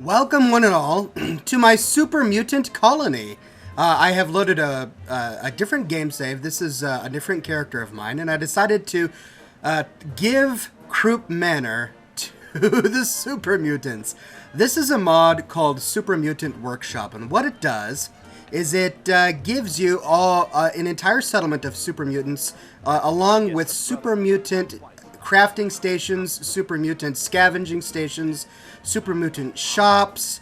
Welcome, one and all, to my Super Mutant colony. I have loaded a different game save. This is a different character of mine, and I decided to give Croup Manor to the Super Mutants. This is a mod called Super Mutant Workshop, and what it does is it gives you an entire settlement of Super Mutants, along with Super Mutant crafting stations, Super Mutant scavenging stations, Super Mutant shops,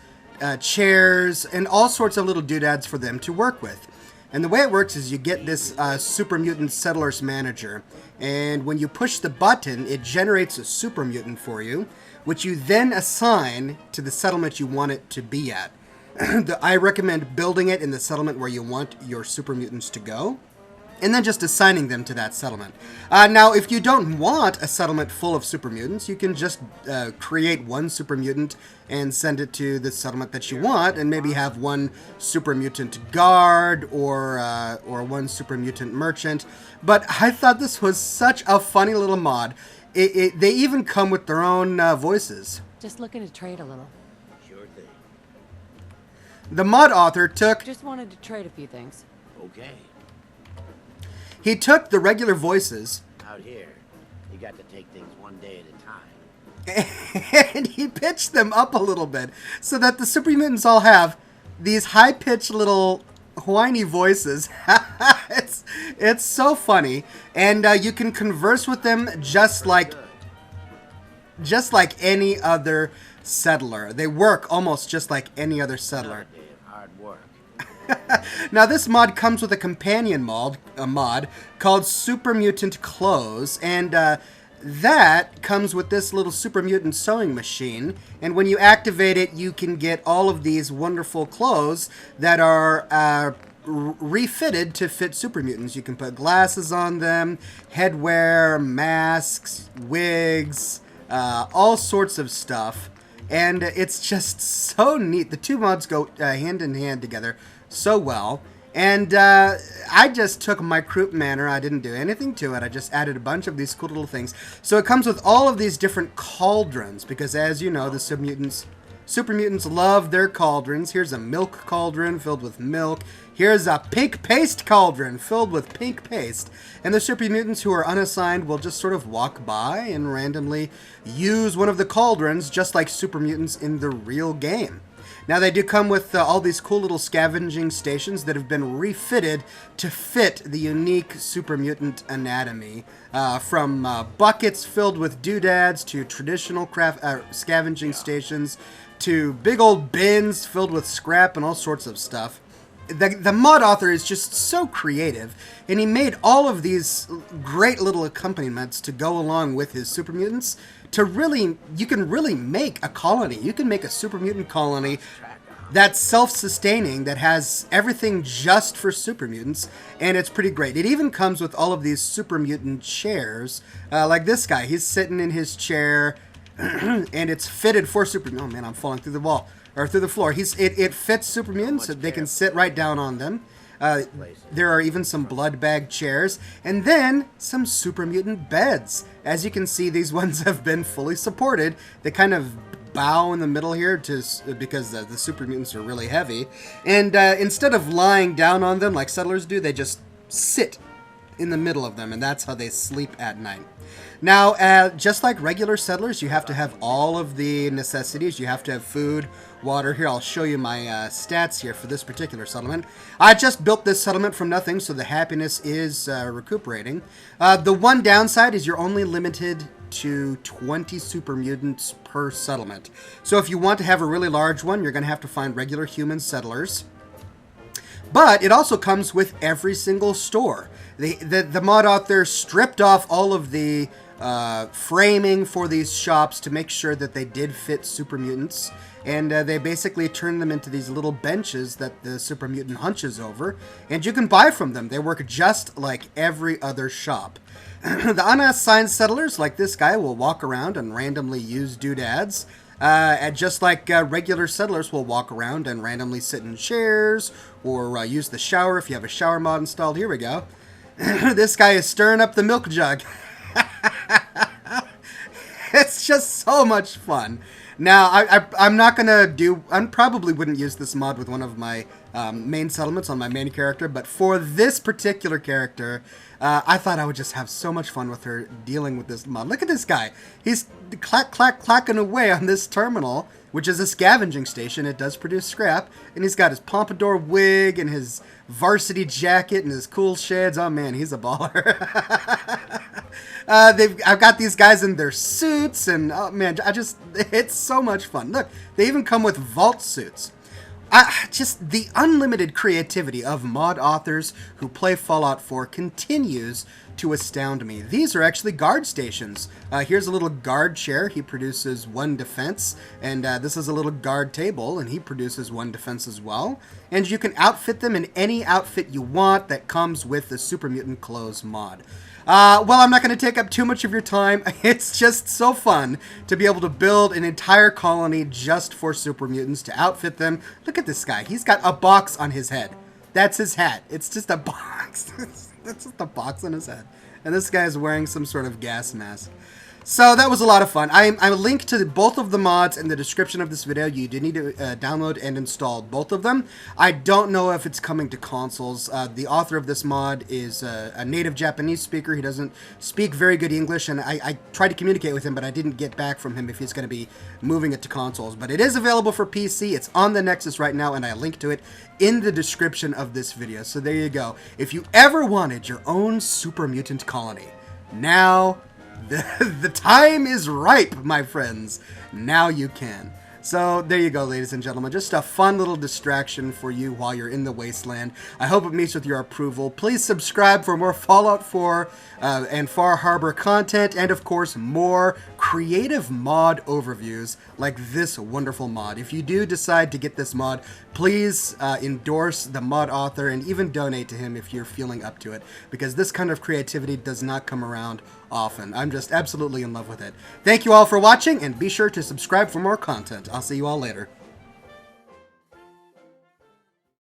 chairs, and all sorts of little doodads for them to work with. And the way it works is you get this Super Mutant Settlers Manager, and when you push the button, it generates a Super Mutant for you, which you then assign to the settlement you want it to be at. I recommend building it in the settlement where you want your Super Mutants to go, and then just assigning them to that settlement. Now, if you don't want a settlement full of Super Mutants, you can just create one Super Mutant and send it to the settlement that you want, and maybe have one Super Mutant guard or one Super Mutant merchant. But I thought this was such a funny little mod. They even come with their own voices. Just looking to trade a little. Sure thing. The mod author took... Just wanted to trade a few things. Okay. He took the regular voices... Out here, you got to take things one day at a time. and he pitched them up a little bit so that the Super Mutants all have these high-pitched little whiny voices. it's so funny, and you can converse with them just like any other settler. They work almost just like any other settler. Another day of hard work. Now, this mod comes with a companion mod called Super Mutant Clothes, and that comes with this little Super Mutant sewing machine, and when you activate it, you can get all of these wonderful clothes that are refitted to fit Super Mutants. You can put glasses on them, headwear, masks, wigs, all sorts of stuff, and it's just so neat. The two mods go hand in hand together so well. And I just took my Croup Manor. I didn't do anything to it. I just added a bunch of these cool little things. So it comes with all of these different cauldrons, because as you know, the Super Mutants love their cauldrons. Here's a milk cauldron filled with milk. Here's a pink paste cauldron filled with pink paste. And the Super Mutants who are unassigned will just sort of walk by and randomly use one of the cauldrons, just like Super Mutants in the real game. Now, they do come with all these cool little scavenging stations that have been refitted to fit the unique Super Mutant anatomy. From buckets filled with doodads to traditional scavenging stations to big old bins filled with scrap and all sorts of stuff. The mod author is just so creative, and he made all of these great little accompaniments to go along with his Super Mutants to really, you can really make a colony. You can make a Super Mutant colony that's self-sustaining, that has everything just for Super Mutants, and it's pretty great. It even comes with all of these Super Mutant chairs, like this guy. He's sitting in his chair, and it's fitted for Super... Oh man, I'm falling through the wall. Or through the floor. It fits Super Mutants, so they can sit right down on them. There are even some blood bag chairs, and then some Super Mutant beds. As you can see, these ones have been fully supported. They kind of bow in the middle here because the Super Mutants are really heavy. And instead of lying down on them like settlers do, they just sit in the middle of them, and that's how they sleep at night. Now, just like regular settlers, you have to have all of the necessities. You have to have food, water. Here, I'll show you my stats here for this particular settlement. I just built this settlement from nothing, so the happiness is recuperating. The one downside is you're only limited to 20 Super Mutants per settlement. So if you want to have a really large one, you're going to have to find regular human settlers. But it also comes with every single store. The mod author stripped off all of the framing for these shops to make sure that they did fit Super Mutants. And they basically turned them into these little benches that the Super Mutant hunches over. And you can buy from them. They work just like every other shop. The unassigned settlers, like this guy, will walk around and randomly use doodads. And just like regular settlers will walk around and randomly sit in chairs or use the shower if you have a shower mod installed. Here we go. This guy is stirring up the milk jug. It's just so much fun. Now, I'm not gonna do. I probably wouldn't use this mod with one of my main settlements on my main character, but for this particular character, I thought I would just have so much fun with her dealing with this mod. Look at this guy. He's clacking away on this terminal, which is a scavenging station. It does produce scrap, and he's got his pompadour wig and his varsity jacket and his cool shades. Oh man, he's a baller. I've got these guys in their suits, and oh man, it's so much fun. Look, they even come with vault suits. Just the unlimited creativity of mod authors who play Fallout 4 continues to astound me. These are actually guard stations. Here's a little guard chair. He produces 1 defense. And this is a little guard table, and he produces 1 defense as well. And you can outfit them in any outfit you want that comes with the Super Mutant Clothes mod. Well, I'm not going to take up too much of your time. It's just so fun to be able to build an entire colony just for super mutants, to outfit them. Look at this guy. He's got a box on his head. That's his hat. It's just a box. That's just a box on his head. And this guy is wearing some sort of gas mask. So that was a lot of fun. I linked to both of the mods in the description of this video. You do need to download and install both of them. I don't know if it's coming to consoles. The author of this mod is a native Japanese speaker. He doesn't speak very good English, and I tried to communicate with him, but I didn't get back from him if he's going to be moving it to consoles. But it is available for PC. It's on the Nexus right now, and I linked to it in the description of this video. So there you go. If you ever wanted your own super mutant colony, now the time is ripe, my friends. Now you can. So there you go, ladies and gentlemen. Just a fun little distraction for you while you're in the wasteland. I hope it meets with your approval. Please subscribe for more Fallout 4 and Far Harbor content, and of course more creative mod overviews like this wonderful mod. If you do decide to get this mod, please endorse the mod author and even donate to him if you're feeling up to it, because this kind of creativity does not come around often. I'm just absolutely in love with it. Thank you all for watching, and be sure to subscribe for more content. I'll see you all later.